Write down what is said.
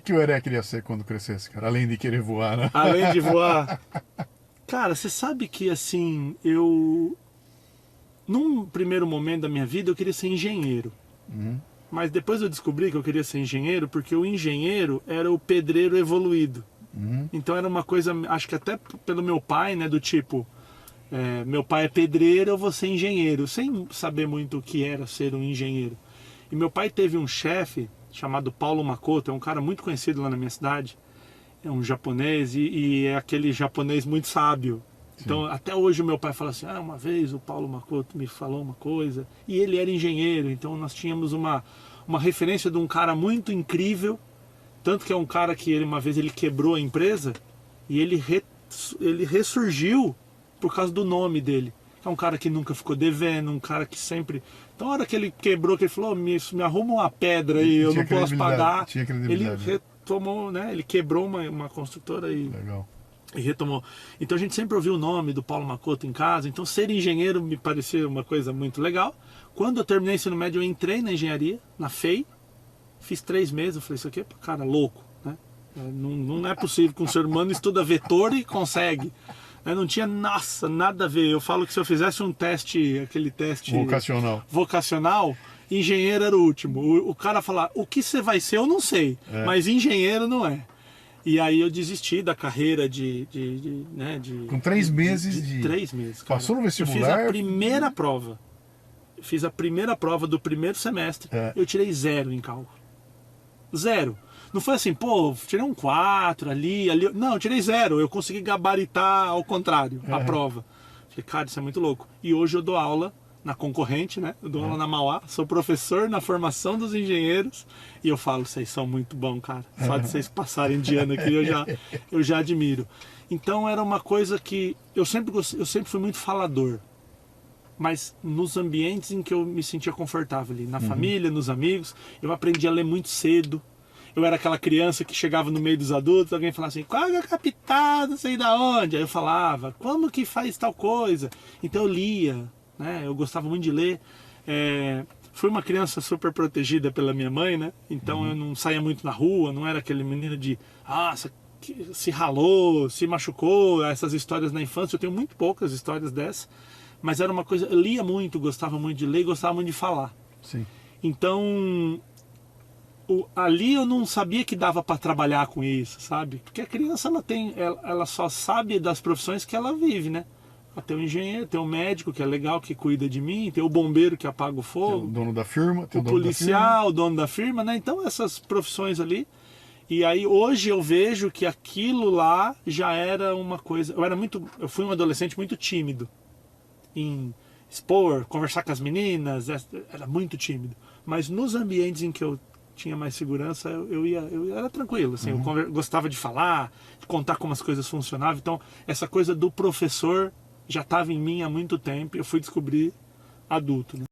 que o Heré queria ser quando crescesse, cara? Além de querer voar, né? Além de voar. Cara, você sabe que assim, num primeiro momento da minha vida eu queria ser engenheiro. Uhum. Mas depois eu descobri que eu queria ser engenheiro porque o engenheiro era o pedreiro evoluído. Uhum. Então era uma coisa, acho que até pelo meu pai, né, do tipo, meu pai é pedreiro, eu vou ser engenheiro, sem saber muito o que era ser um engenheiro. E meu pai teve um chefe chamado Paulo Makoto, é um cara muito conhecido lá na minha cidade, é um japonês e é aquele japonês muito sábio. Então até hoje o meu pai fala assim, uma vez o Paulo Makoto me falou uma coisa, e ele era engenheiro, então nós tínhamos uma referência de um cara muito incrível, tanto que é um cara que uma vez ele quebrou a empresa e ele ressurgiu por causa do nome dele. É um cara que nunca ficou devendo, um cara que sempre... Então a hora que ele quebrou, que ele falou, me arruma uma pedra aí, eu não posso pagar. Tinha Ele credibilidade. retomou, né? Ele quebrou uma construtora Legal. e retomou. Então a gente sempre ouviu o nome do Paulo Makoto em casa, então ser engenheiro me parecia uma coisa muito legal. Quando eu terminei o ensino médio, eu entrei na engenharia, na FEI, fiz 3 meses, eu falei, isso aqui é cara louco, né? Não é possível que um ser humano estuda vetor e consegue. Não tinha, nada a ver. Eu falo que se eu fizesse um teste, aquele teste vocacional, engenheiro era o último. O cara falar, o que você vai ser, eu não sei, mas engenheiro não é. E aí eu desisti da carreira Com 3 meses 3 meses, cara. Passou no vestibular? Eu fiz a primeira prova. Fiz a primeira prova do primeiro semestre. Eu tirei 0 em cálculo. 0. Não foi assim, tirei um 4 ali. Não, eu tirei 0. Eu consegui gabaritar ao contrário, a prova. Falei, cara, isso é muito louco. E hoje eu dou aula na concorrente, né? Eu dou aula na Mauá, sou professor na formação dos engenheiros. E eu falo, vocês são muito bons, cara. Só de vocês passarem de ano aqui, eu já admiro. Então era uma coisa que eu sempre fui muito falador. Mas nos ambientes em que eu me sentia confortável ali, na família, nos amigos, eu aprendi a ler muito cedo. Eu era aquela criança que chegava no meio dos adultos, alguém falava assim, qual é a capital, não sei da onde. Aí eu falava, como que faz tal coisa? Então eu lia, né? Eu gostava muito de ler. Fui uma criança super protegida pela minha mãe, né? Então eu não saía muito na rua, não era aquele menino de, se ralou, se machucou, essas histórias na infância. Eu tenho muito poucas histórias dessas. Mas era uma coisa, eu lia muito, gostava muito de ler, gostava muito de falar. Sim. Então, ali eu não sabia que dava para trabalhar com isso, sabe? Porque a criança ela só sabe das profissões que ela vive, né? Tem o engenheiro, tem o médico que é legal, que cuida de mim, tem o bombeiro que apaga o fogo, tem o dono da firma, tem o policial, o dono da firma, né? Então essas profissões ali. E aí hoje eu vejo que aquilo lá já era uma coisa. Eu fui um adolescente muito tímido em expor, conversar com as meninas, era muito tímido. Mas nos ambientes em que eu tinha mais segurança, eu era tranquilo, assim, eu gostava de falar, de contar como as coisas funcionavam. Então, essa coisa do professor já estava em mim há muito tempo e eu fui descobrir adulto, né?